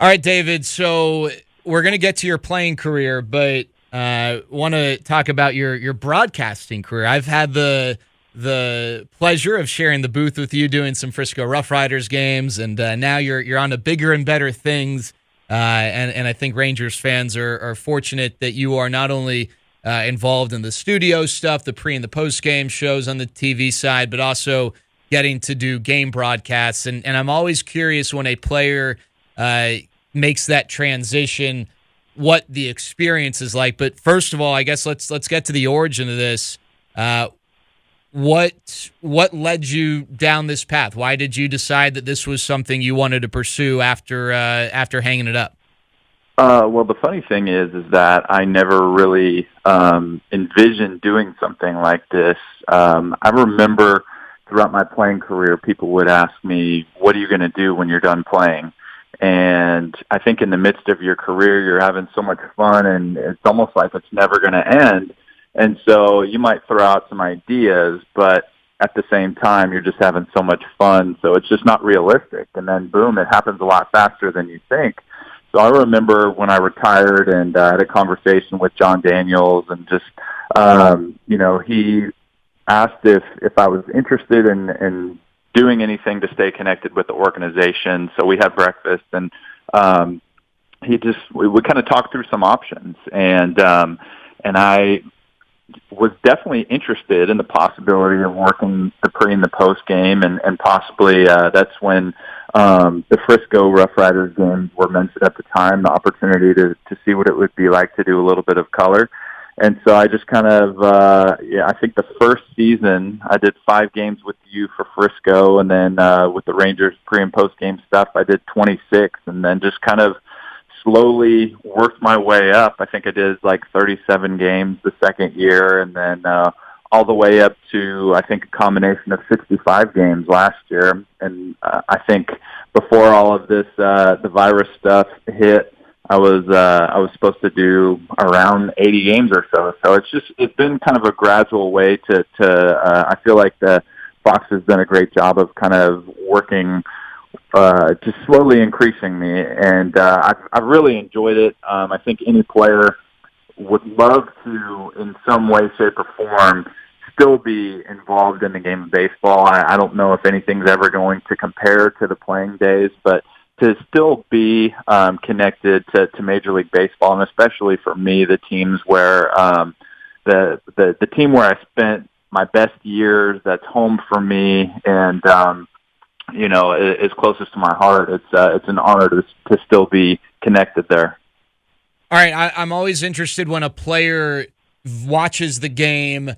All right, David. So we're going to get to your playing career, but want to talk about your broadcasting career. I've had the pleasure of sharing the booth with you, doing some Frisco Rough Riders games, and now you're on to bigger and better things. And I think Rangers fans are fortunate that you are not only involved in the studio stuff, the pre and the post game shows on the TV side, but also getting to do game broadcasts. And I'm always curious when a player makes that transition, what the experience is like. But first of all, I guess let's get to the origin of this. What led you down this path? Why did you decide that this was something you wanted to pursue after hanging it up? Well, the funny thing is that I never really envisioned doing something like this. I remember throughout my playing career, people would ask me, "What are you going to do when you're done playing?" And I think in the midst of your career, you're having so much fun, and it's almost like it's never going to end. And so you might throw out some ideas, but at the same time, you're just having so much fun, so it's just not realistic. And then, boom, it happens a lot faster than you think. So I remember when I retired and I had a conversation with John Daniels, and just, he asked if I was interested in doing anything to stay connected with the organization. So we had breakfast, and we kind of talked through some options, and I was definitely interested in the possibility of working the pre and the post game, and possibly that's when the Frisco Rough Riders games were mentioned at the time, the opportunity to see what it would be like to do a little bit of color. And so I just kind of, I think the first season I did 5 games with you for Frisco, and then with the Rangers pre and post game stuff, I did 26, and then just kind of slowly worked my way up. I think I did like 37 games the second year, and then all the way up to, I think, a combination of 65 games last year. And I think before all of this, the virus stuff hit, I was supposed to do around 80 games or so. So it's been kind of a gradual way to I feel like the Fox has done a great job of kind of working, just slowly increasing me, and I've really enjoyed it. I think any player would love to, in some way, shape, or form, still be involved in the game of baseball. I don't know if anything's ever going to compare to the playing days, but to still be connected to Major League Baseball, and especially for me, the teams where the team where I spent my best years, that's home for me, and is closest to my heart. It's an honor to still be connected there. All right, I'm always interested when a player watches the game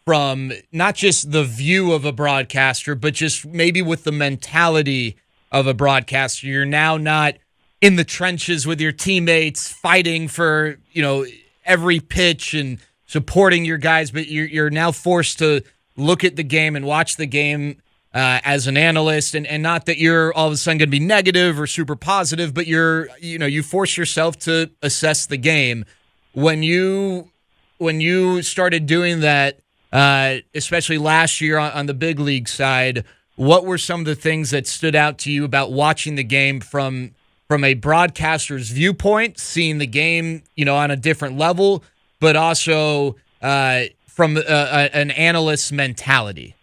from not just the view of a broadcaster, but just maybe with the mentality of a broadcaster. You're now not in the trenches with your teammates fighting for, every pitch and supporting your guys, but you're now forced to look at the game and watch the game as an analyst, and not that you're all of a sudden going to be negative or super positive, but you force yourself to assess the game. When you started doing that, especially last year on the big league side, what were some of the things that stood out to you about watching the game from a broadcaster's viewpoint, seeing the game, on a different level, but also from an analyst's mentality?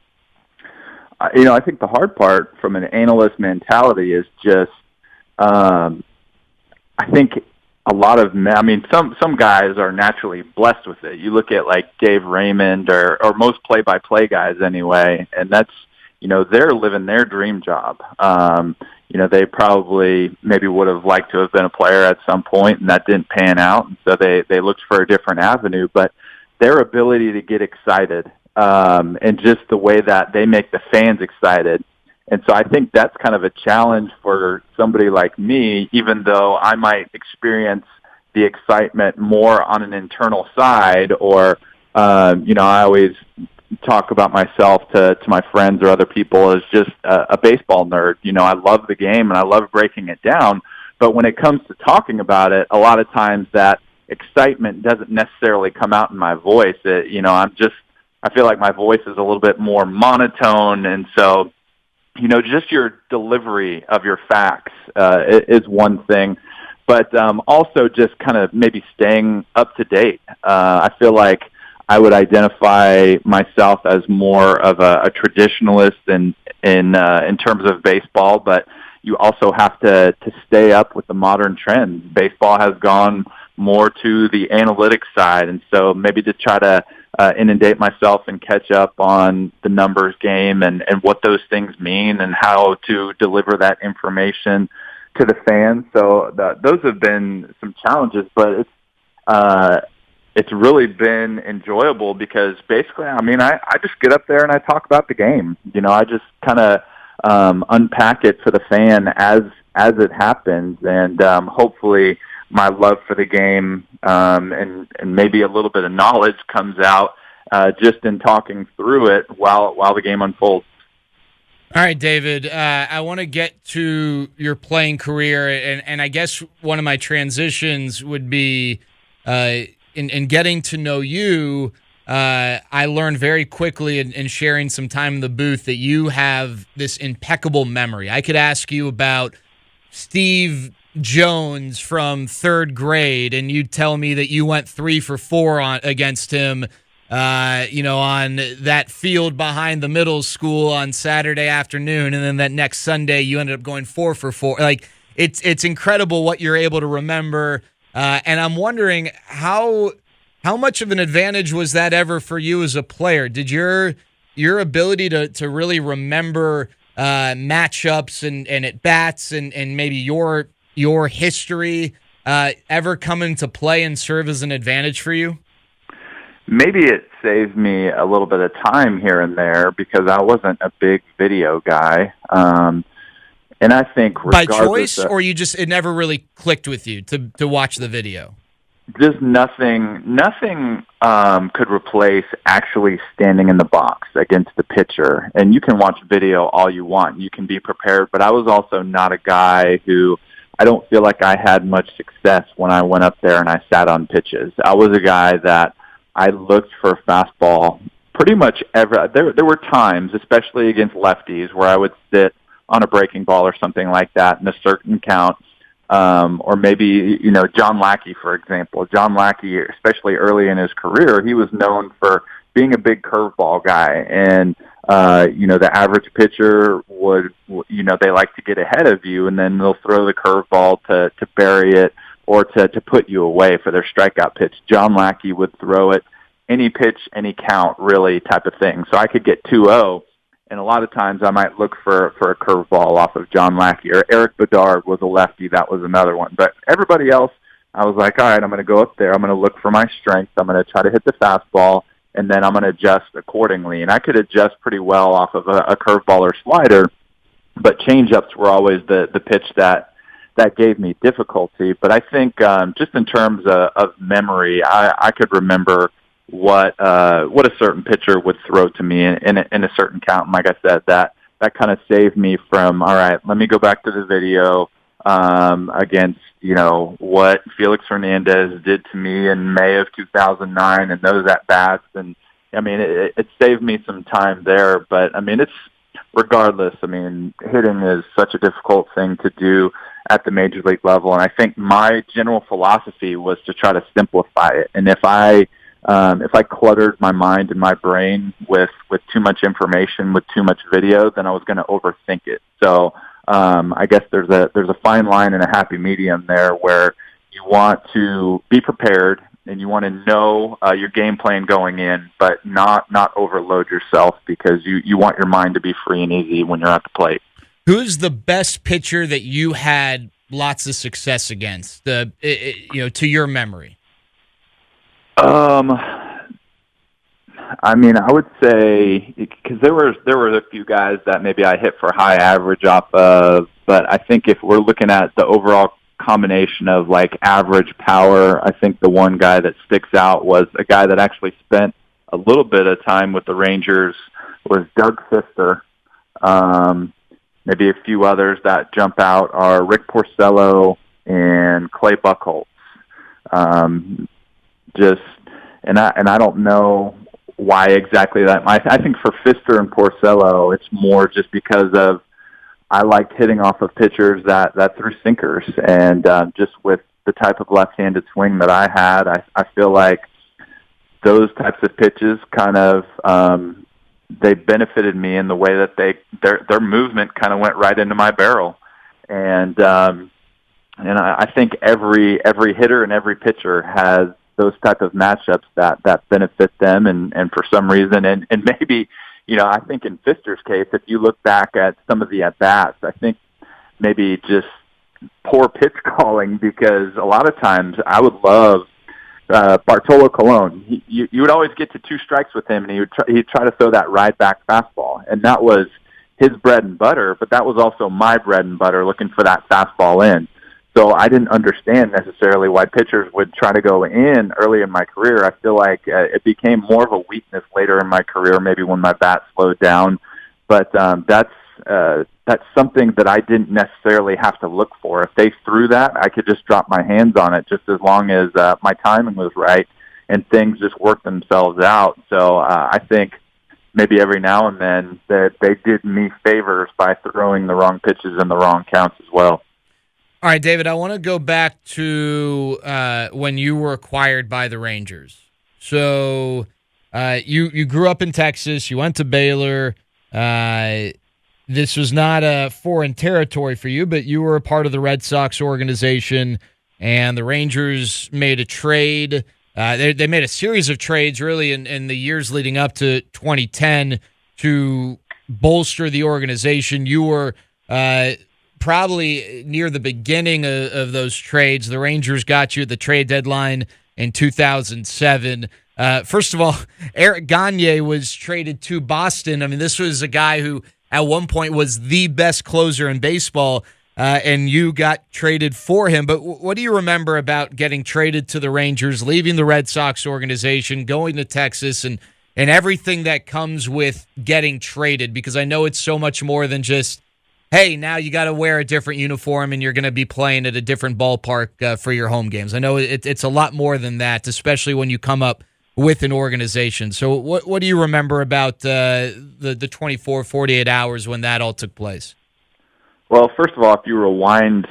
I think the hard part from an analyst mentality is just, I think a lot of some guys are naturally blessed with it. You look at like Dave Raymond or most play-by-play guys anyway, and that's, they're living their dream job. They probably maybe would have liked to have been a player at some point, and that didn't pan out, and so they looked for a different avenue. But their ability to get excited, and just the way that they make the fans excited. And so I think that's kind of a challenge for somebody like me, even though I might experience the excitement more on an internal side, or, I always talk about myself to my friends or other people as just a baseball nerd. I love the game and I love breaking it down. But when it comes to talking about it, a lot of times that excitement doesn't necessarily come out in my voice. I feel like my voice is a little bit more monotone, and so just your delivery of your facts is one thing, but also just kind of maybe staying up to date. I feel like I would identify myself as more of a traditionalist in terms of baseball, but you also have to stay up with the modern trends. Baseball has gone more to the analytics side, and so maybe to try to inundate myself and catch up on the numbers game and what those things mean and how to deliver that information to the fans. So those have been some challenges, but it's really been enjoyable because basically, I just get up there and I talk about the game. I just kind of unpack it for the fan as it happens, and hopefully my love for the game and maybe a little bit of knowledge comes out just in talking through it while the game unfolds. All right, David, I want to get to your playing career, and I guess one of my transitions would be in getting to know you. I learned very quickly in sharing some time in the booth that you have this impeccable memory. I could ask you about Steve Jones from third grade, and you'd tell me that you went 3 for 4 against him, on that field behind the middle school on Saturday afternoon, and then that next Sunday you ended up going 4 for 4. Like it's incredible what you're able to remember, and I'm wondering how much of an advantage was that ever for you as a player? Did your ability to really remember matchups and at bats and maybe your history ever come into play and serve as an advantage for you? Maybe it saved me a little bit of time here and there because I wasn't a big video guy. And I think by choice, or it never really clicked with you to watch the video? Just nothing could replace actually standing in the box against the pitcher. And you can watch video all you want. You can be prepared, but I was also not a guy who, I don't feel like I had much success when I went up there and I sat on pitches. I was a guy that I looked for a fastball pretty much there were times, especially against lefties, where I would sit on a breaking ball or something like that in a certain count. Or maybe, John Lackey, for example. John Lackey, especially early in his career, he was known for being a big curveball guy. And, the average pitcher would, they like to get ahead of you, and then they'll throw the curveball to bury it or to put you away for their strikeout pitch. John Lackey would throw it any pitch, any count, really type of thing. So I could get 2-0. And a lot of times I might look for a curveball off of John Lackey, or Eric Bedard was a lefty. That was another one. But everybody else, I was like, all right, I'm going to go up there. I'm going to look for my strength. I'm going to try to hit the fastball, and then I'm going to adjust accordingly. And I could adjust pretty well off of a curveball or slider, but changeups were always the pitch that gave me difficulty. But I think just in terms of memory, I could remember what a certain pitcher would throw to me in a certain count. And like I said, that kind of saved me from, all right, let me go back to the video against, what Felix Hernandez did to me in May of 2009 and those at-bats. And, it saved me some time there. But, it's regardless. Hitting is such a difficult thing to do at the major league level. And I think my general philosophy was to try to simplify it. And if I cluttered my mind and my brain with too much information, with too much video, then I was going to overthink it. So I guess there's a fine line and a happy medium there where you want to be prepared and you want to know your game plan going in, but not overload yourself because you want your mind to be free and easy when you're at the plate. Who's the best pitcher that you had lots of success against, to your memory? I would say because there were a few guys that maybe I hit for high average off of, but I think if we're looking at the overall combination of like average power, I think the one guy that sticks out was a guy that actually spent a little bit of time with the Rangers was Doug Fister. Maybe a few others that jump out are Rick Porcello and Clay Buchholz. I don't know why exactly that. I think for Fister and Porcello, it's more just because of I liked hitting off of pitchers that threw sinkers, and just with the type of left-handed swing that I had, I feel like those types of pitches kind of they benefited me in the way that their movement kind of went right into my barrel, and I think every hitter and every pitcher has those type of matchups that benefit them, and for some reason, and maybe, I think in Pfister's case, if you look back at some of the at-bats, I think maybe just poor pitch calling, because a lot of times I would love Bartolo Colon. You would always get to 2 strikes with him, and he'd try to throw that ride back fastball, and that was his bread and butter, but that was also my bread and butter, looking for that fastball in. So I didn't understand necessarily why pitchers would try to go in early in my career. I feel like it became more of a weakness later in my career, maybe when my bat slowed down. But that's something that I didn't necessarily have to look for. If they threw that, I could just drop my hands on it, just as long as my timing was right and things just worked themselves out. So I think maybe every now and then that they did me favors by throwing the wrong pitches in the wrong counts as well. All right, David, I want to go back to when you were acquired by the Rangers. So you grew up in Texas. You went to Baylor. This was not a foreign territory for you, but you were a part of the Red Sox organization, and the Rangers made a trade. They made a series of trades, really, in the years leading up to 2010 to bolster the organization. You were probably near the beginning of those trades. The Rangers got you at the trade deadline in 2007. First of all, Eric Gagne was traded to Boston. I mean, this was a guy who at one point was the best closer in baseball, and you got traded for him. But what do you remember about getting traded to the Rangers, leaving the Red Sox organization, going to Texas, and everything that comes with getting traded? Because I know it's so much more than just, hey, now you got to wear a different uniform and you're going to be playing at a different ballpark for your home games. I know it's a lot more than that, especially when you come up with an organization. So what do you remember about the 24, 48 hours when that all took place? Well, first of all, if you rewind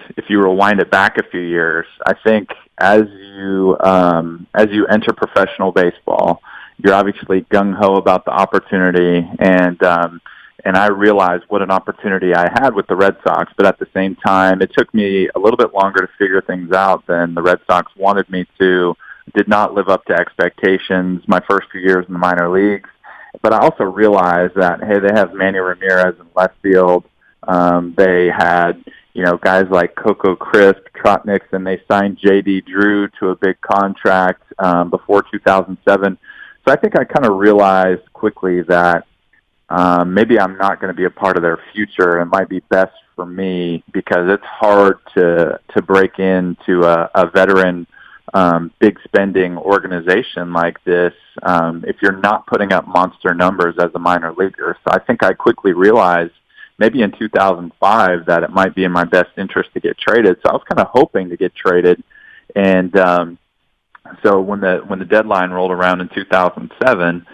it back a few years, I think as you enter professional baseball, you're obviously gung-ho about the opportunity, and I realized what an opportunity I had with the Red Sox, but at the same time, it took me a little bit longer to figure things out than the Red Sox wanted me to. Did not live up to expectations my first few years in the minor leagues. But I also realized that, hey, they have Manny Ramirez in left field. They had, guys like Coco Crisp, Trotniks, and they signed J.D. Drew to a big contract before 2007. So I think I kind of realized quickly that maybe I'm not going to be a part of their future. It might be best for me because it's hard to break into a veteran big spending organization like this if you're not putting up monster numbers as a minor leaguer. So I think I quickly realized maybe in 2005 that it might be in my best interest to get traded. So I was kind of hoping to get traded. And so when the deadline rolled around in 2007,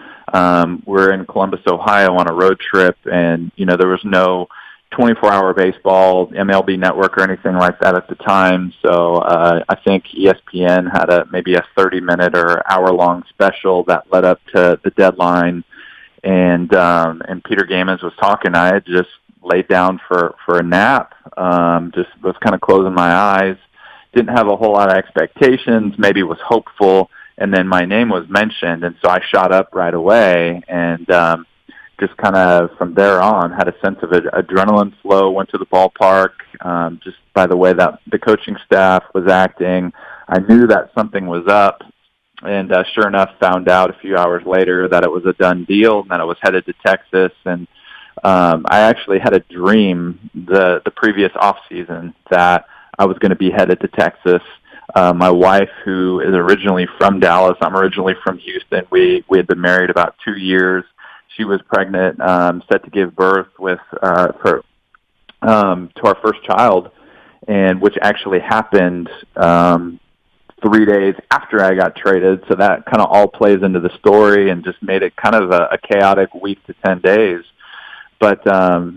we're in Columbus, Ohio on a road trip, and there was no 24-hour baseball, MLB network, or anything like that at the time. So I think ESPN had maybe a 30-minute or hour-long special that led up to the deadline. And Peter Gammons was talking. I had just laid down for a nap, just was kind of closing my eyes. Didn't have a whole lot of expectations, maybe was hopeful. And then my name was mentioned, and so I shot up right away, and just kind of from there on had a sense of adrenaline flow, went to the ballpark, just by the way that the coaching staff was acting. I knew that something was up, and sure enough, found out a few hours later that it was a done deal and that I was headed to Texas. And I actually had a dream the previous off season that I was going to be headed to Texas. My wife, who is originally from Dallas, I'm originally from Houston. We had been married about 2 years. She was pregnant, set to give birth to our first child, and which actually happened 3 days after I got traded. So that kind of all plays into the story and just made it kind of a chaotic week to 10 days. But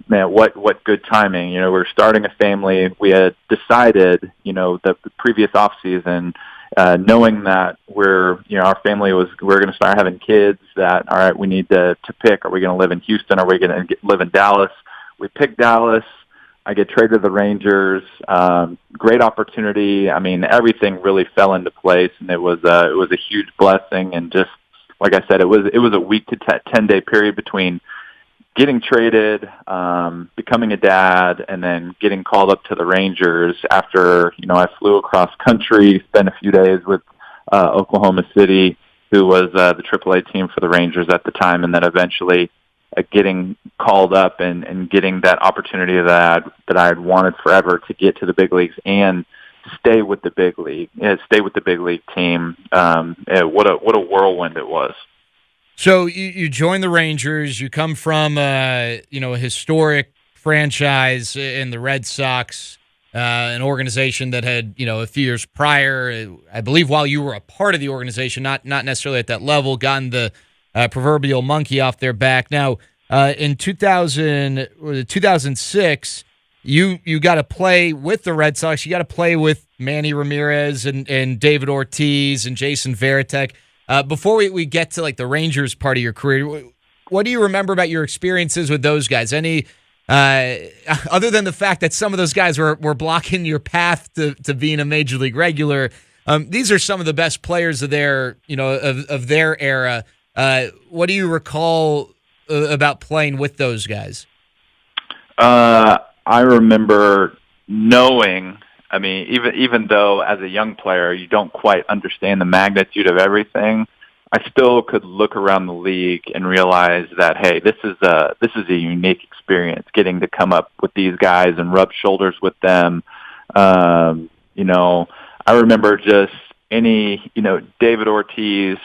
man, what good timing! You know, we're starting a family. We had decided, you know, the previous off season, knowing that our family we're going to start having kids. That all right, we need to pick. Are we going to live in Houston? Are we going to live in Dallas? We picked Dallas. I get traded to the Rangers. Great opportunity. I mean, everything really fell into place, and it was a huge blessing. And just like I said, it was a week to 10-day period between getting traded, becoming a dad, and then getting called up to the Rangers after, you know, I flew across country, spent a few days with Oklahoma City, who was the AAA team for the Rangers at the time, and then eventually getting called up and getting that opportunity that I had wanted forever to get to the big leagues and stay with the big league, stay with the big league team. What a whirlwind it was. So you join the Rangers. You come from a historic franchise in the Red Sox, an organization that had, you know, a few years prior, I believe while you were a part of the organization, not necessarily at that level, gotten the proverbial monkey off their back. Now, in 2006, you got to play with the Red Sox. You got to play with Manny Ramirez and David Ortiz and Jason Varitek. Before we get to like the Rangers part of your career, what do you remember about your experiences with those guys? Any other than the fact that some of those guys were blocking your path to being a major league regular? These are some of the best players of their era. What do you recall about playing with those guys? I remember knowing. I mean, even though as a young player you don't quite understand the magnitude of everything, I still could look around the league and realize that, hey, this is a unique experience, getting to come up with these guys and rub shoulders with them. You know, I remember just David Ortiz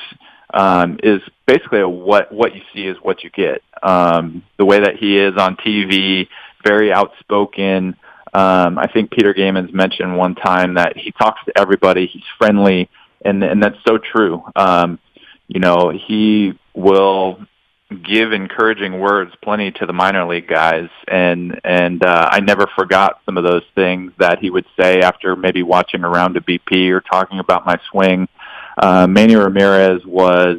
is basically what you see is what you get. The way that he is on TV, very outspoken. I think Peter Gaiman's mentioned one time that he talks to everybody. He's friendly, and that's so true. You know, he will give encouraging words plenty to the minor league guys, and I never forgot some of those things that he would say after maybe watching a round of BP or talking about my swing. Manny Ramirez was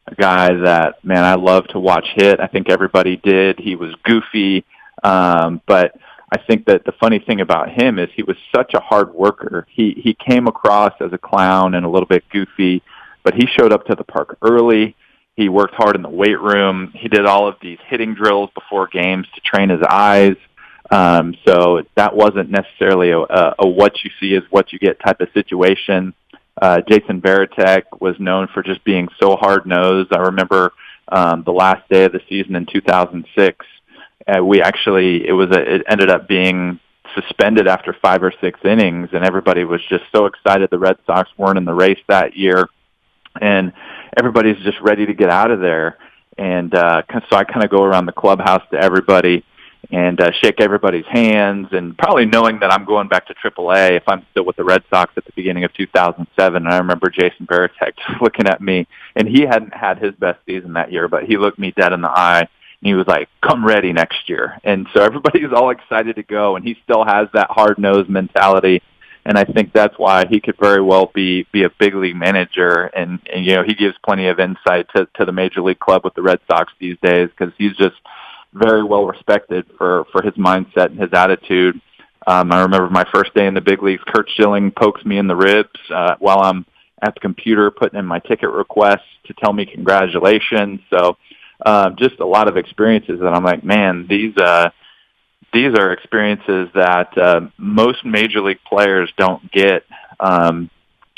a guy that, man, I loved to watch hit. I think everybody did. He was goofy, but I think that the funny thing about him is he was such a hard worker. He came across as a clown and a little bit goofy, but he showed up to the park early. He worked hard in the weight room. He did all of these hitting drills before games to train his eyes. So that wasn't necessarily a what you see is what you get type of situation. Jason Varitek was known for just being so hard-nosed. I remember the last day of the season in 2006, it ended up being suspended after 5 or 6 innings, and everybody was just so excited the Red Sox weren't in the race that year, and everybody's just ready to get out of there. And so I kind of go around the clubhouse to everybody and shake everybody's hands, and probably knowing that I'm going back to AAA if I'm still with the Red Sox at the beginning of 2007. And I remember Jason Varitek just looking at me, and he hadn't had his best season that year, but he looked me dead in the eye. And he was like, come ready next year. And so everybody's all excited to go, and he still has that hard-nosed mentality. And I think that's why he could very well be a big league manager. And you know, he gives plenty of insight to the major league club with the Red Sox these days, because he's just very well respected for his mindset and his attitude. I remember my first day in the big leagues, Kurt Schilling pokes me in the ribs while I'm at the computer putting in my ticket request to tell me congratulations. So just a lot of experiences that I'm like, man, these are experiences that most major league players don't get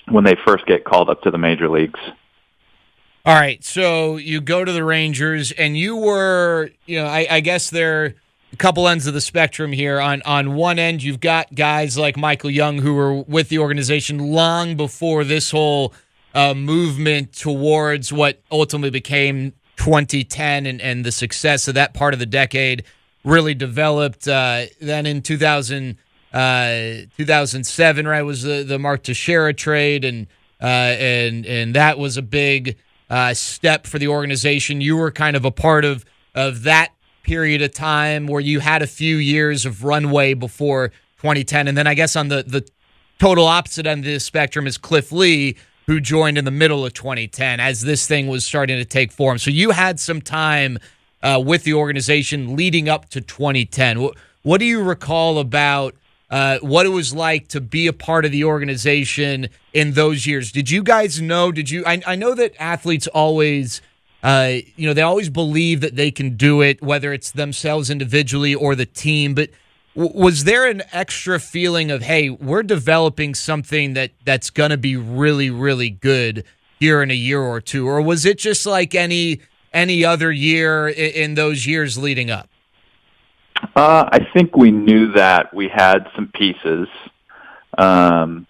when they first get called up to the major leagues. All right, so you go to the Rangers, and you were, I guess there are a couple ends of the spectrum here. On one end, you've got guys like Michael Young who were with the organization long before this whole movement towards what ultimately became 2010 and the success of that part of the decade really developed. Then in 2007, right, was the Mark Teixeira trade, and that was a big step for the organization. You were kind of a part of that period of time where you had a few years of runway before 2010, and then I guess on the total opposite end of the spectrum is Cliff Lee, who joined in the middle of 2010 as this thing was starting to take form. So you had some time with the organization leading up to 2010. What do you recall about what it was like to be a part of the organization in those years? Did you guys know? I know that athletes always, they always believe that they can do it, whether it's themselves individually or the team. But was there an extra feeling of, hey, we're developing something that's going to be really, really good here in a year or two? Or was it just like any other year in those years leading up? I think we knew that we had some pieces, and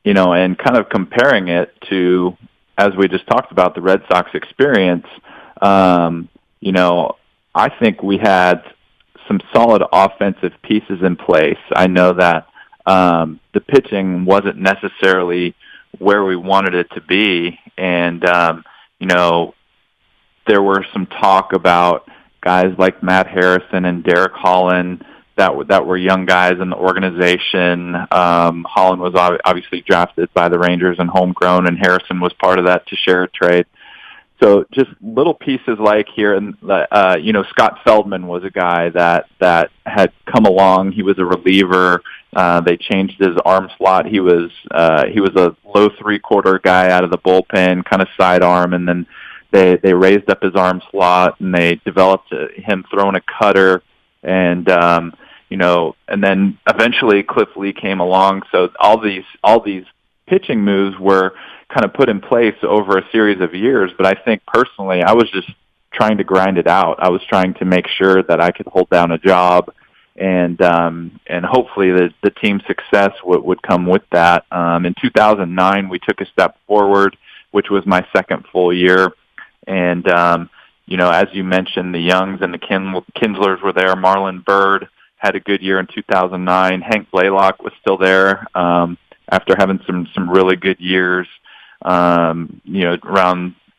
kind of comparing it to, as we just talked about, the Red Sox experience, I think we had some solid offensive pieces in place. I know that the pitching wasn't necessarily where we wanted it to be, and, there were some talk about guys like Matt Harrison and Derek Holland that were young guys in the organization. Holland was obviously drafted by the Rangers and homegrown, and Harrison was part of that to share a trade. So just little pieces like here, and Scott Feldman was a guy that had come along. He was a reliever. They changed his arm slot. He was a low 3/4 guy out of the bullpen, kind of sidearm, and then they raised up his arm slot and they developed him throwing a cutter, and and then eventually Cliff Lee came along. So all these pitching moves were kind of put in place over a series of years. But I think personally, I was just trying to grind it out. I was trying to make sure that I could hold down a job, and hopefully the team's success would come with that. In 2009, we took a step forward, which was my second full year. And, as you mentioned, the Youngs and the Kinslers were there. Marlon Byrd had a good year in 2009. Hank Blaylock was still there after having some really good years, around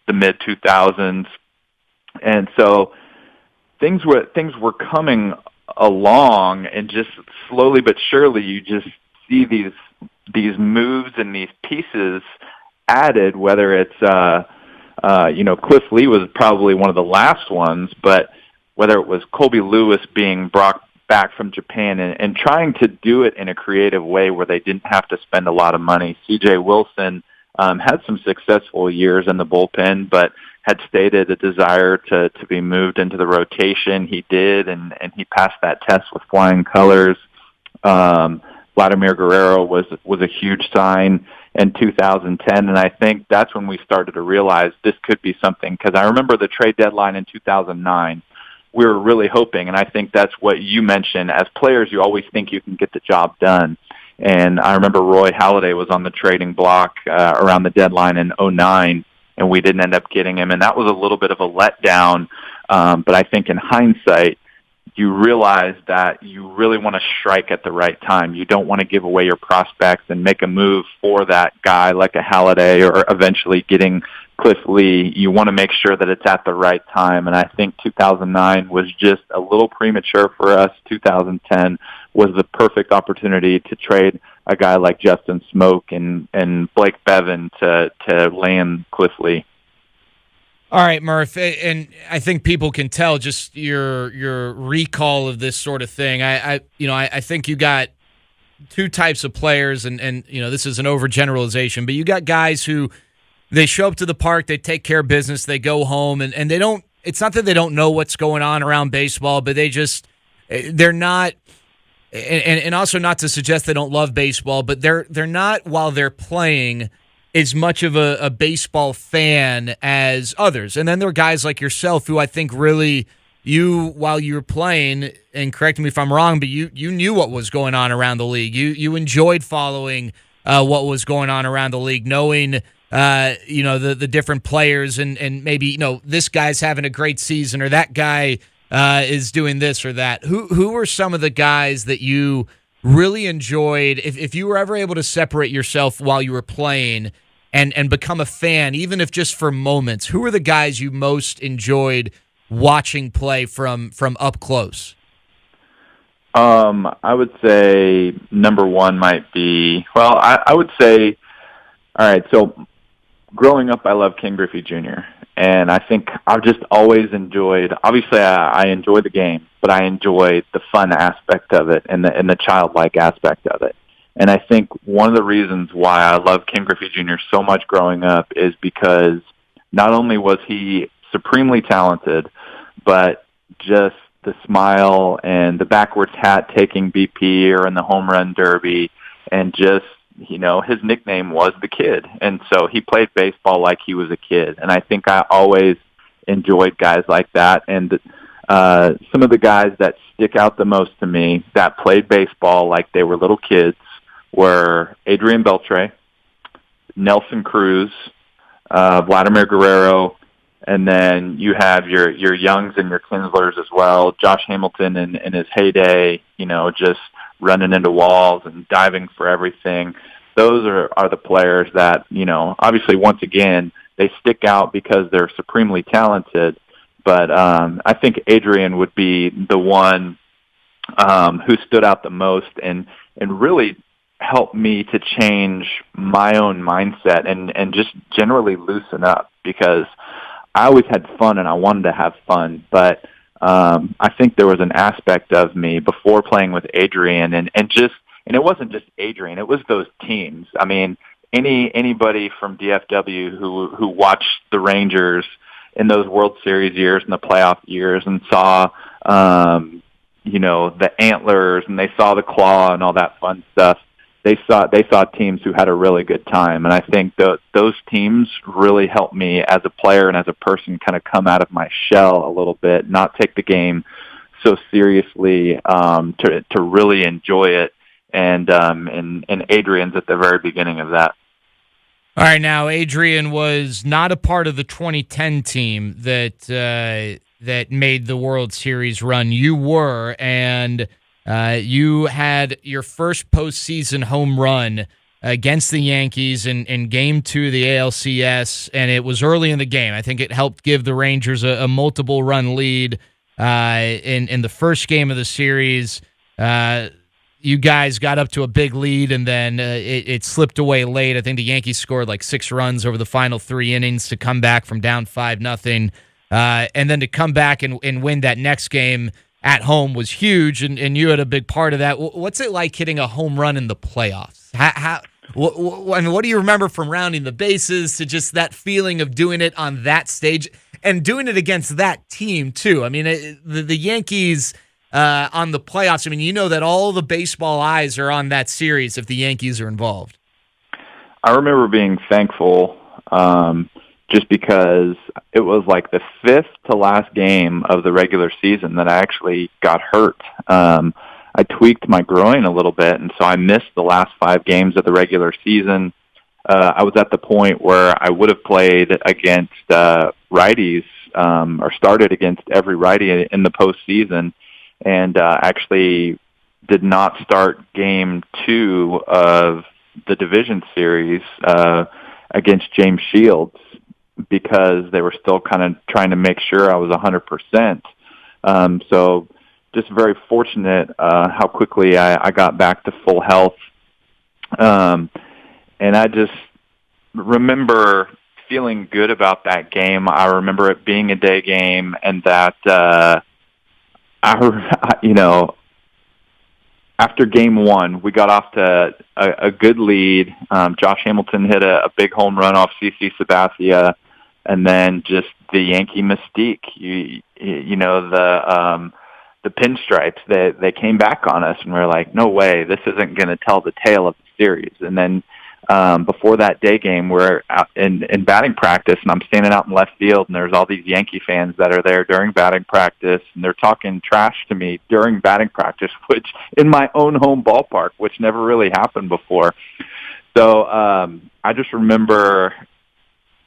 the mid-2000s. And so things were coming along, and just slowly but surely you just see these moves and these pieces added, whether it's Cliff Lee was probably one of the last ones, but whether it was Colby Lewis being brought back from Japan and trying to do it in a creative way where they didn't have to spend a lot of money. C.J. Wilson had some successful years in the bullpen, but had stated a desire to be moved into the rotation. He did, and he passed that test with flying colors. Vladimir Guerrero was a huge sign in 2010, and I think that's when we started to realize this could be something, because I remember the trade deadline in 2009. We were really hoping, and I think that's what you mentioned. As players, you always think you can get the job done. And I remember Roy Halladay was on the trading block around the deadline in 2009, and we didn't end up getting him, and that was a little bit of a letdown. But I think in hindsight, you realize that you really want to strike at the right time. You don't want to give away your prospects and make a move for that guy like a Halladay or eventually getting Cliff Lee. You want to make sure that it's at the right time. And I think 2009 was just a little premature for us. 2010 was the perfect opportunity to trade a guy like Justin Smoke and Blake Bevan to land Cliff Lee. All right, Murph, and I think people can tell just your recall of this sort of thing. I think you got two types of players, and this is an overgeneralization, but you got guys who they show up to the park, they take care of business, they go home, and they don't. It's not that they don't know what's going on around baseball, but they're not. And also not to suggest they don't love baseball, but they're not, while they're playing, as much of a baseball fan as others. And then there are guys like yourself who I think really, while you were playing, and correct me if I'm wrong, but you knew what was going on around the league. You enjoyed following what was going on around the league, knowing the different players and maybe this guy's having a great season or that guy is doing this or that. Who were some of the guys that you really enjoyed, if you were ever able to separate yourself while you were playing and become a fan, even if just for moments? Who were the guys you most enjoyed watching play from up close? I would say number one might be, well, I would say, all right, so growing up, I loved Ken Griffey Jr., and I think I've just always enjoyed, obviously I enjoy the game, but I enjoy the fun aspect of it and the childlike aspect of it. And I think one of the reasons why I love Ken Griffey Jr. so much growing up is because not only was he supremely talented, but just the smile and the backwards hat taking BP or in the home run derby, and just, his nickname was the kid. And so he played baseball like he was a kid. And I think I always enjoyed guys like that. And some of the guys that stick out the most to me that played baseball like they were little kids were Adrian Beltre, Nelson Cruz, Vladimir Guerrero, and then you have your Youngs and your Kinslers as well. Josh Hamilton in his heyday, just running into walls and diving for everything. Those are the players that, obviously once again, they stick out because they're supremely talented. But I think Adrian would be the one who stood out the most and really helped me to change my own mindset and just generally loosen up, because I always had fun and I wanted to have fun. But I think there was an aspect of me before playing with Adrian and it wasn't just Adrian, it was those teams. I mean, anybody from DFW who watched the Rangers in those World Series years and the playoff years and saw the antlers and they saw the claw and all that fun stuff, they saw teams who had a really good time. And I think those teams really helped me as a player and as a person kind of come out of my shell a little bit, not take the game so seriously, to really enjoy it. And Adrian's at the very beginning of that. All right, now Adrian was not a part of the 2010 team that made the World Series run. You were, and you had your first postseason home run against the Yankees in Game 2 of the ALCS, and it was early in the game. I think it helped give the Rangers a multiple-run lead in the first game of the series. You guys got up to a big lead, and then it slipped away late. I think the Yankees scored like 6 runs over the final 3 innings to come back from down 5-0. And then to come back and win that next game at home was huge, and you had a big part of that. What's it like hitting a home run in the playoffs? What do you remember from rounding the bases to just that feeling of doing it on that stage and doing it against that team, too? I mean, the Yankees... on the playoffs, I mean, that all the baseball eyes are on that series if the Yankees are involved. I remember being thankful just because it was like the 5th to last game of the regular season that I actually got hurt. I tweaked my groin a little bit, and so I missed the last 5 games of the regular season. I was at the point where I would have played against righties or started against every righty in the postseason, and actually did not start Game 2 of the division series against James Shields because they were still kind of trying to make sure I was 100%. So just very fortunate how quickly I got back to full health. And I just remember feeling good about that game. I remember it being a day game, and that after Game 1, we got off to a good lead. Josh Hamilton hit a big home run off CC Sabathia, and then just the Yankee mystique. The pinstripes. They came back on us, and we were like, no way, this isn't going to tell the tale of the series. And then before that day game, we're out in batting practice, and I'm standing out in left field, and there's all these Yankee fans that are there during batting practice, and they're talking trash to me during batting practice, which in my own home ballpark, which never really happened before. So I just remember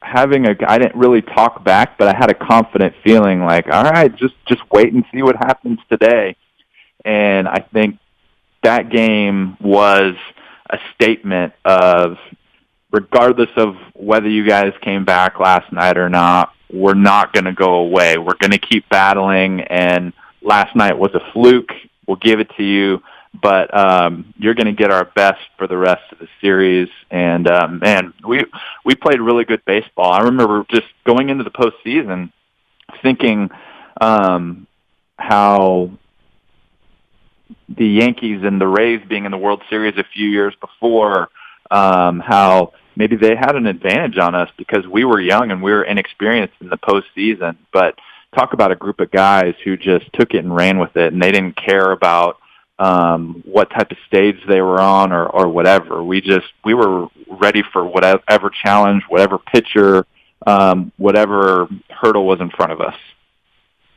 I didn't really talk back, but I had a confident feeling like, all right, just wait and see what happens today. And I think that game was a statement of, regardless of whether you guys came back last night or not, we're not going to go away. We're going to keep battling, and last night was a fluke. We'll give it to you, but you're going to get our best for the rest of the series. And man, we played really good baseball. I remember just going into the postseason thinking how the Yankees and the Rays being in the World Series a few years before, how maybe they had an advantage on us because we were young and we were inexperienced in the postseason. But talk about a group of guys who just took it and ran with it, and they didn't care about what type of stage they were on or whatever. We were ready for whatever challenge, whatever pitcher, whatever hurdle was in front of us.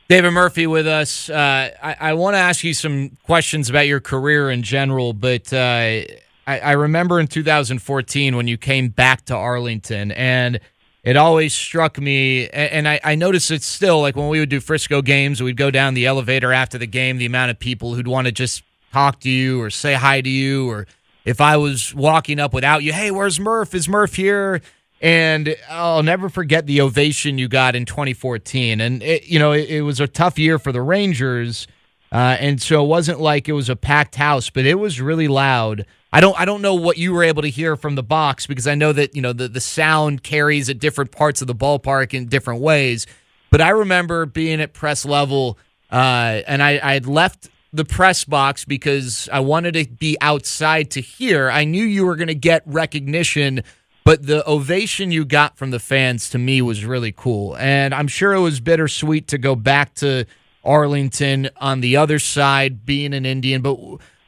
David Murphy with us. I want to ask you some questions about your career in general, but I remember in 2014 when you came back to Arlington, and it always struck me, and I notice it still, like when we would do Frisco games, we'd go down the elevator after the game, the amount of people who'd want to just talk to you or say hi to you, or if I was walking up without you, hey, where's Murph? Is Murph here? And I'll never forget the ovation you got in 2014. And, it was a tough year for the Rangers, and so it wasn't like it was a packed house, but it was really loud. I don't know what you were able to hear from the box because I know that, the sound carries at different parts of the ballpark in different ways. But I remember being at press level, and I had left the press box because I wanted to be outside to hear. I knew you were going to get recognition, but the ovation you got from the fans to me was really cool. And I'm sure it was bittersweet to go back to Arlington on the other side, being an Indian. But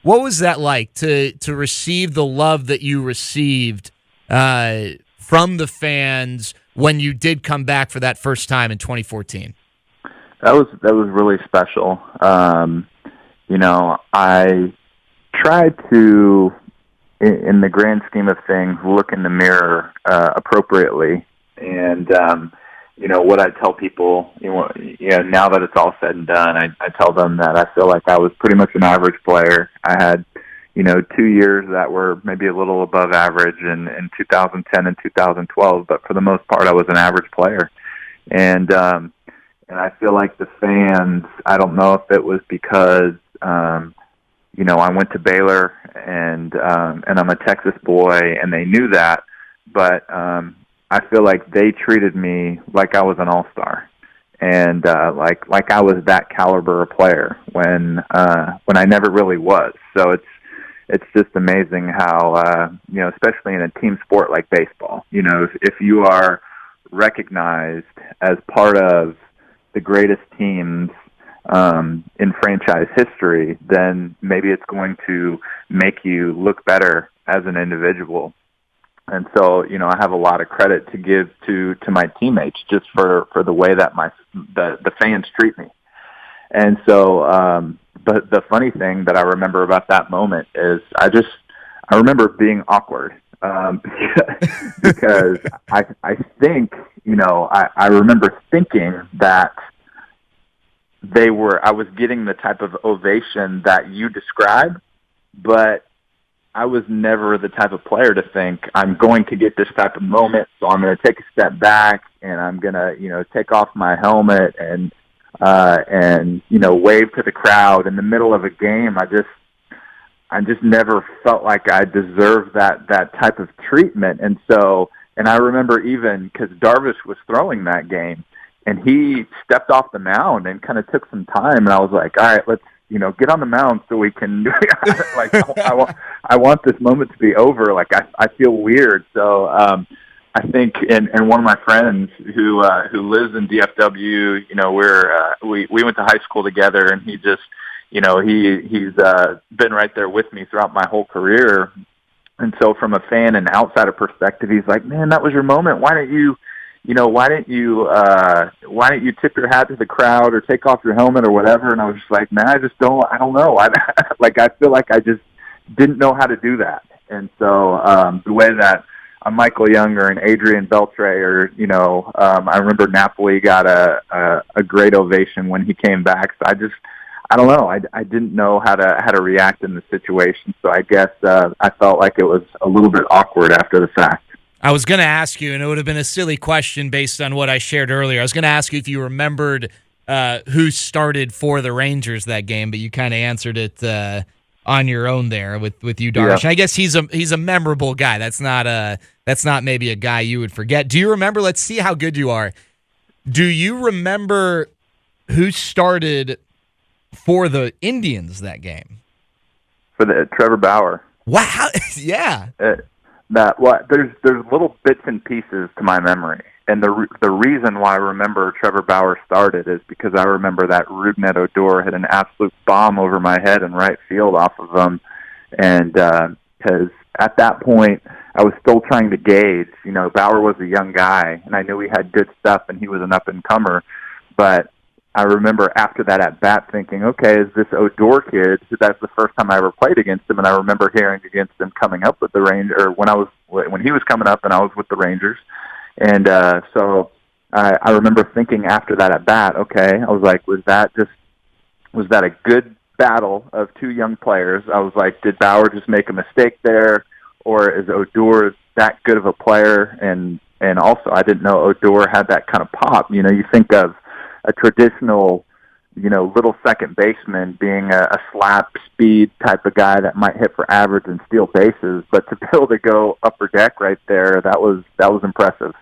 what was that like to receive the love that you received from the fans when you did come back for that first time in 2014? That was really special. I tried to, in the grand scheme of things, look in the mirror appropriately. And, what I tell people, now that it's all said and done, I tell them that I feel like I was pretty much an average player. I had, 2 years that were maybe a little above average in 2010 and 2012, but for the most part, I was an average player. And I feel like the fans, I don't know if it was because, I went to Baylor and I'm a Texas boy and they knew that, but I feel like they treated me like I was an all-star and like I was that caliber of player when I never really was. So it's just amazing how especially in a team sport like baseball, if you are recognized as part of the greatest teams in franchise history, then maybe it's going to make you look better as an individual. And so, I have a lot of credit to give to my teammates just for the way that the fans treat me. And so, but the funny thing that I remember about that moment is I remember being awkward. Because I think, I remember thinking that I was getting the type of ovation that you describe, but I was never the type of player to think I'm going to get this type of moment, so I'm going to take a step back and I'm going to, take off my helmet and wave to the crowd in the middle of a game. I just never felt like I deserved that type of treatment. And I remember even because Darvish was throwing that game and he stepped off the mound and kind of took some time. And I was like, all right, let's, get on the mound so we can, I want this moment to be over. Like I feel weird. So, I think, and one of my friends who lives in DFW, we went to high school together and he just, he's been right there with me throughout my whole career. And so from a fan and outsider perspective, he's like, man, that was your moment. Why didn't you tip your hat to the crowd or take off your helmet or whatever? And I was just like, man, I don't know. I feel like I just didn't know how to do that. And so, the way that Michael Younger and Adrian Beltre I remember Napoli got a great ovation when he came back. So I don't know. I didn't know how to react in the situation. So I guess I felt like it was a little bit awkward after the fact. I was going to ask you, and it would have been a silly question based on what I shared earlier. I was going to ask you if you remembered who started for the Rangers that game, but you kind of answered it on your own there with you, Darvish. Yeah. I guess he's a memorable guy. That's not maybe a guy you would forget. Do you remember? Let's see how good you are. Do you remember who started for the Indians that game? For the Trevor Bauer. Wow. Yeah. There's little bits and pieces to my memory, and the reason why I remember Trevor Bauer started is because I remember that Rougned Odor hit an absolute bomb over my head in right field off of him, and because at that point I was still trying to gauge. Bauer was a young guy, and I knew he had good stuff, and he was an up and comer, but I remember after that at bat thinking, okay, is this Odor kid? That's the first time I ever played against him, and I remember hearing against him coming up with the Rangers, or when he was coming up and I was with the Rangers, and so I remember thinking after that at bat, okay, I was like, was that a good battle of two young players? I was like, did Bauer just make a mistake there, or is Odor that good of a player? And also, I didn't know Odor had that kind of pop. You think of a traditional, little second baseman being a slap speed type of guy that might hit for average and steal bases, but to be able to go upper deck right there, that was impressive.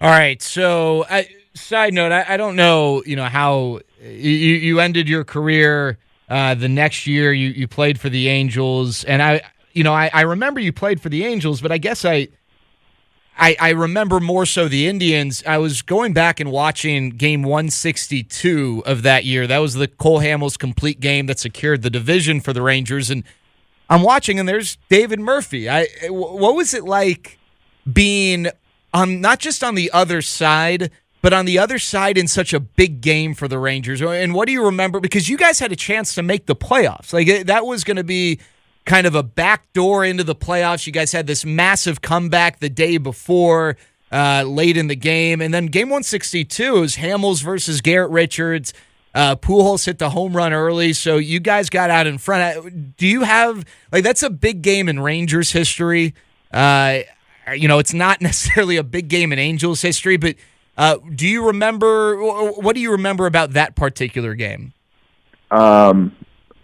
All right. So, side note, I don't know, how you ended your career the next year. You played for the Angels, and I remember you played for the Angels, but I guess I remember more so the Indians. I was going back and watching game 162 of that year. That was the Cole Hamels complete game that secured the division for the Rangers. And I'm watching, and there's David Murphy. What was it like being not just on the other side, but on the other side in such a big game for the Rangers? And what do you remember? Because you guys had a chance to make the playoffs. Like, that was going to be kind of a backdoor into the playoffs. You guys had this massive comeback the day before, late in the game. And then game 162 is Hamels versus Garrett Richards. Pujols hit the home run early, so you guys got out in front. Do you have, that's a big game in Rangers history. It's not necessarily a big game in Angels history, but what do you remember about that particular game?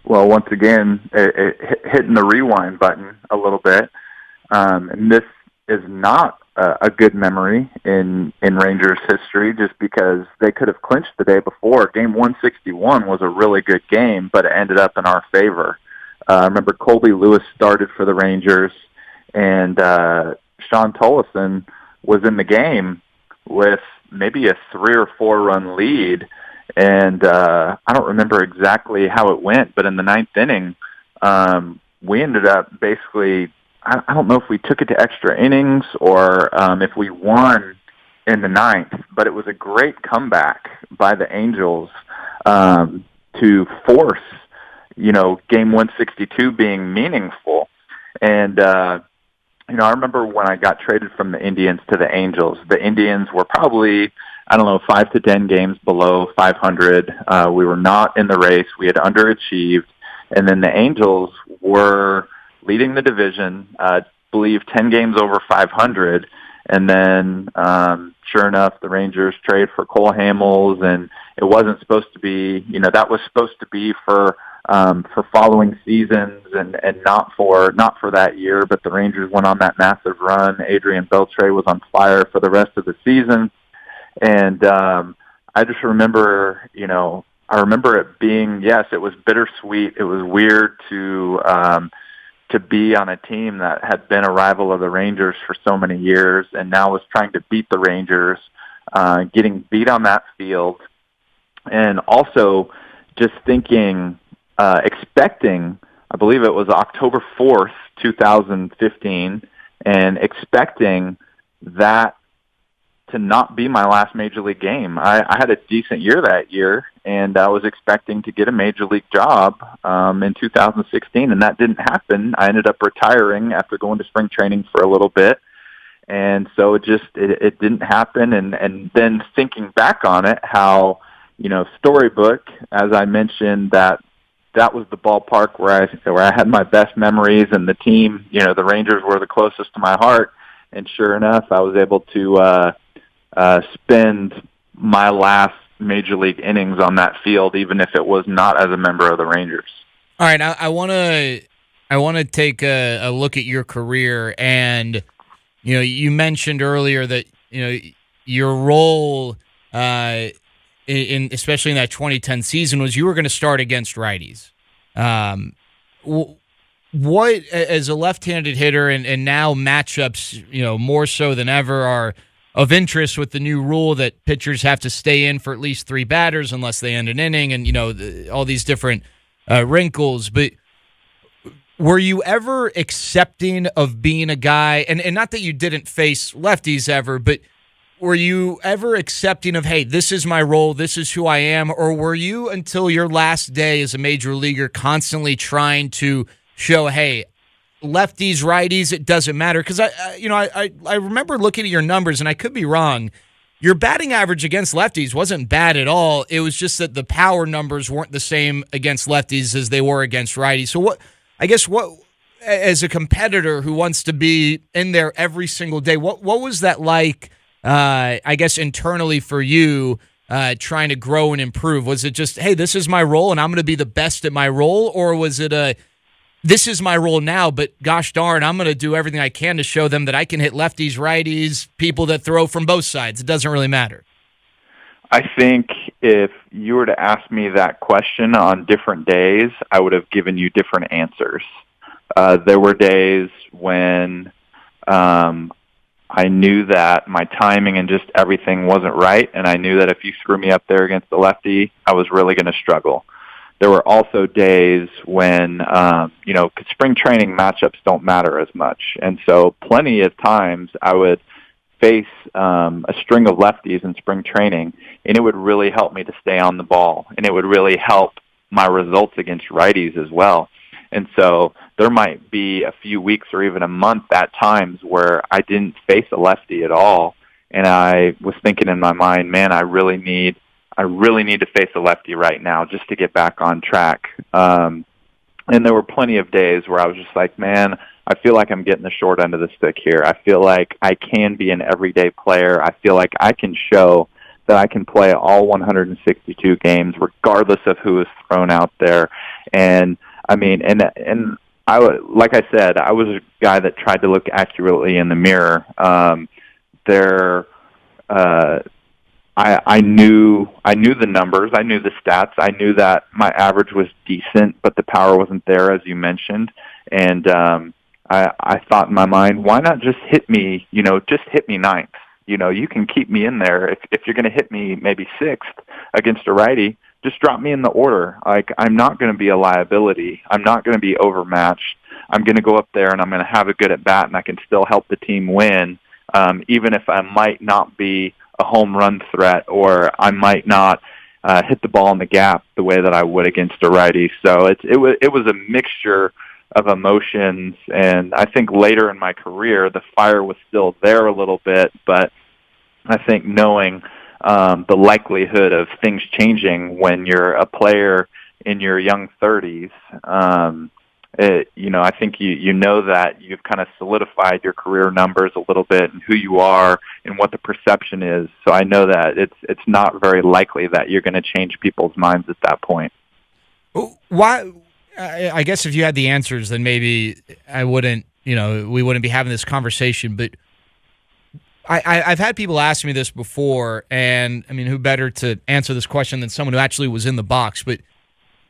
Well, once again, hitting the rewind button a little bit. And this is not a good memory in Rangers history, just because they could have clinched the day before. Game 161 was a really good game, but it ended up in our favor. I remember Colby Lewis started for the Rangers, and Sean Tollefson was in the game with maybe a 3 or 4 run lead. And I don't remember exactly how it went, but in the ninth inning, we ended up basically, I don't know if we took it to extra innings or if we won in the ninth, but it was a great comeback by the Angels to force, game 162 being meaningful. And, I remember when I got traded from the Indians to the Angels were probably, 5 to 10 games below 500. We were not in the race. We had underachieved. And then the Angels were leading the division, I believe 10 games over 500. And then, sure enough, the Rangers trade for Cole Hamels, and it wasn't supposed to be, that was supposed to be for following seasons and not for that year. But the Rangers went on that massive run. Adrian Beltre was on fire for the rest of the season. And I just remember, I remember it being, yes, it was bittersweet. It was weird to be on a team that had been a rival of the Rangers for so many years and now was trying to beat the Rangers, getting beat on that field. And also just thinking, expecting, I believe it was October 4th, 2015, and expecting that to not be my last major league game. I had a decent year that year, and I was expecting to get a major league job in 2016, and that didn't happen. I ended up retiring after going to spring training for a little bit, and so it didn't happen. And then thinking back on it, how, Storybook, as I mentioned, that was the ballpark where I had my best memories, and the team, the Rangers were the closest to my heart. And sure enough, I was able to spend my last major league innings on that field, even if it was not as a member of the Rangers. All right, I want to take a look at your career, and you mentioned earlier that your role in especially in that 2010 season was you were going to start against righties. What, as a left-handed hitter, and now matchups, more so than ever, are of interest with the new rule that pitchers have to stay in for at least 3 batters unless they end an inning, and all these different wrinkles. But were you ever accepting of being a guy, and not that you didn't face lefties ever, but were you ever accepting of, hey, this is my role, this is who I am, or were you, until your last day as a major leaguer, constantly trying to show, hey, lefties, righties, it doesn't matter? Because I remember looking at your numbers, and I could be wrong. Your batting average against lefties wasn't bad at all. It was just that the power numbers weren't the same against lefties as they were against righties. So what, as a competitor who wants to be in there every single day, what was that like, internally for you, trying to grow and improve? Was it just, hey, this is my role and I'm going to be the best at my role? Or was it this is my role now, but gosh darn, I'm going to do everything I can to show them that I can hit lefties, righties, people that throw from both sides? It doesn't really matter. I think if you were to ask me that question on different days, I would have given you different answers. There were days when I knew that my timing and just everything wasn't right, and I knew that if you threw me up there against the lefty, I was really going to struggle. There were also days when, spring training matchups don't matter as much. And so plenty of times I would face a string of lefties in spring training, and it would really help me to stay on the ball, and it would really help my results against righties as well. And so there might be a few weeks or even a month at times where I didn't face a lefty at all, and I was thinking in my mind, man, I really need to face a lefty right now just to get back on track. And there were plenty of days where I was just like, man, I feel like I'm getting the short end of the stick here. I feel like I can be an everyday player. I feel like I can show that I can play all 162 games regardless of who is thrown out there. And I mean, and like I said, I was a guy that tried to look accurately in the mirror. I knew the numbers. I knew the stats. I knew that my average was decent, but the power wasn't there, as you mentioned. And I thought in my mind, why not just hit me? Just hit me ninth. You can keep me in there. If you're going to hit me maybe sixth against a righty, just drop me in the order. Like, I'm not going to be a liability. I'm not going to be overmatched. I'm going to go up there and I'm going to have a good at bat, and I can still help the team win, even if I might not be a home run threat, or I might not hit the ball in the gap the way that I would against a righty. So it was a mixture of emotions, and I think later in my career the fire was still there a little bit, but I think knowing the likelihood of things changing when you're a player in your young 30s, I think you know that you've kind of solidified your career numbers a little bit and who you are and what the perception is. So I know that it's not very likely that you're going to change people's minds at that point. Why? I guess if you had the answers, then maybe we wouldn't be having this conversation. But I've had people ask me this before, and I mean, who better to answer this question than someone who actually was in the box? But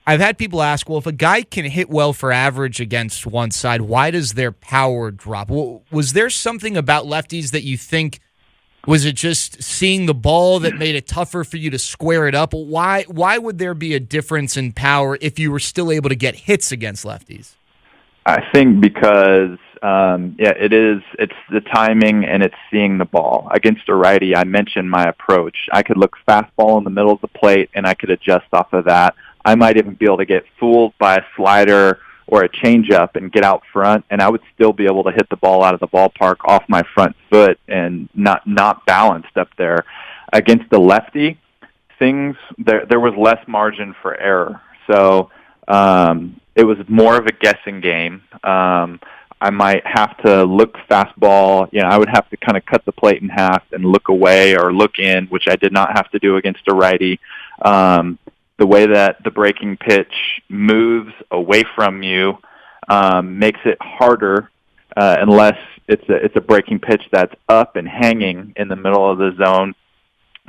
I've had people ask, well, if a guy can hit well for average against one side, why does their power drop? Well, was there something about lefties that you think, was it just seeing the ball that made it tougher for you to square it up? Why would there be a difference in power if you were still able to get hits against lefties? I think because, it's the timing and it's seeing the ball. Against a righty, I mentioned my approach. I could look fastball in the middle of the plate, and I could adjust off of that. I might even be able to get fooled by a slider or a changeup and get out front, and I would still be able to hit the ball out of the ballpark off my front foot and not balanced up there. Against the lefty, there was less margin for error. So it was more of a guessing game. I might have to look fastball. I would have to kind of cut the plate in half and look away or look in, which I did not have to do against a righty. The way that the breaking pitch moves away from you makes it harder unless it's a breaking pitch that's up and hanging in the middle of the zone.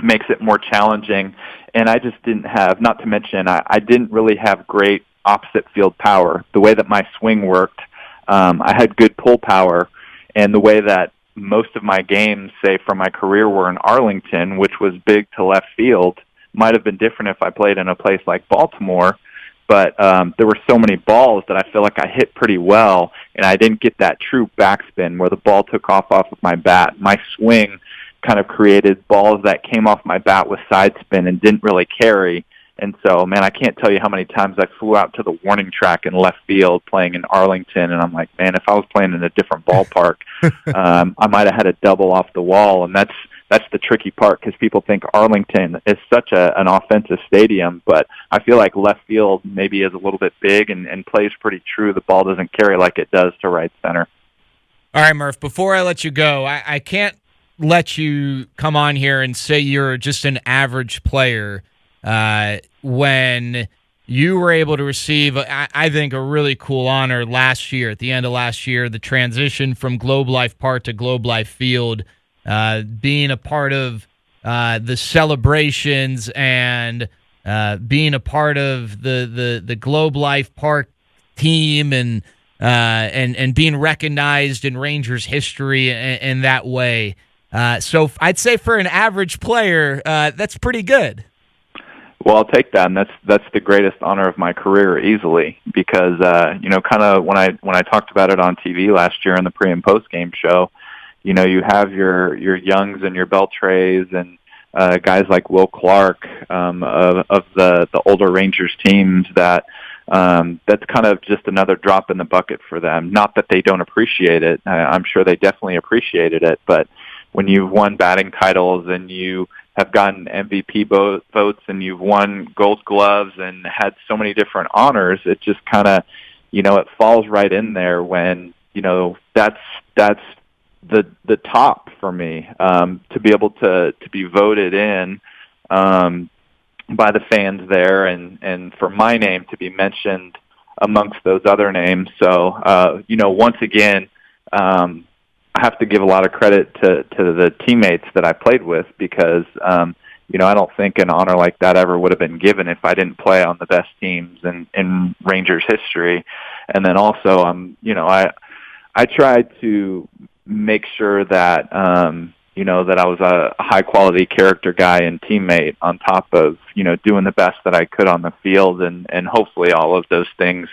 Makes it more challenging. And I just didn't have, not to mention, I didn't really have great opposite field power. The way that my swing worked, I had good pull power, and the way that most of my games, say, from my career were in Arlington, which was big to left field, might have been different if I played in a place like Baltimore, but there were so many balls that I feel like I hit pretty well, and I didn't get that true backspin where the ball took off of my bat. My swing kind of created balls that came off my bat with side spin and didn't really carry. And so, man, I can't tell you how many times I flew out to the warning track in left field playing in Arlington, and I'm like, man, if I was playing in a different ballpark, I might have had a double off the wall. And that's the tricky part, because people think Arlington is such an offensive stadium, but I feel like left field maybe is a little bit big and plays pretty true. The ball doesn't carry like it does to right center. All right, Murph, before I let you go, I can't let you come on here and say you're just an average player when you were able to receive, I think, a really cool honor last year, at the end of last year, the transition from Globe Life Park to Globe Life Field, being a part of the celebrations and being a part of the Globe Life Park team and being recognized in Rangers history in that way. So I'd say for an average player, that's pretty good. Well, I'll take that, and that's the greatest honor of my career easily, because kind of when I talked about it on TV last year in the pre and post game show, you have your Youngs and your Beltres and guys like Will Clark of the older Rangers teams that's kind of just another drop in the bucket for them. Not that they don't appreciate it. I'm sure they definitely appreciated it, but when you've won batting titles and you have gotten MVP votes and you've won Gold Gloves and had so many different honors, it just kind of, it falls right in there when, that's the top for me, to be able to be voted in by the fans there and for my name to be mentioned amongst those other names. So, once again, I have to give a lot of credit to the teammates that I played with, because, I don't think an honor like that ever would have been given if I didn't play on the best teams in Rangers history. And then also, I tried to make sure that, that I was a high quality character guy and teammate on top of, doing the best that I could on the field. And hopefully all of those things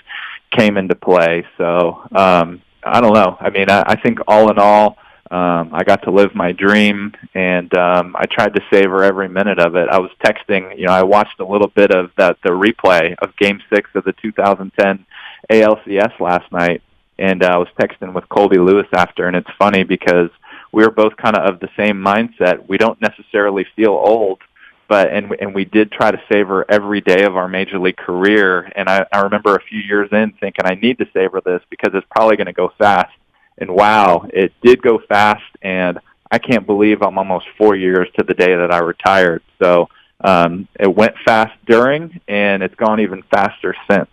came into play. So, I don't know. I mean, I think all in all, I got to live my dream, and I tried to savor every minute of it. I was texting, I watched a little bit of the replay of Game 6 of the 2010 ALCS last night, and I was texting with Colby Lewis after, and it's funny because we were both kind of the same mindset. We don't necessarily feel old, but and we did try to savor every day of our major league career. And I remember a few years in thinking, I need to savor this because it's probably going to go fast. And wow, it did go fast, and I can't believe I'm almost 4 years to the day that I retired. So it went fast during, and it's gone even faster since.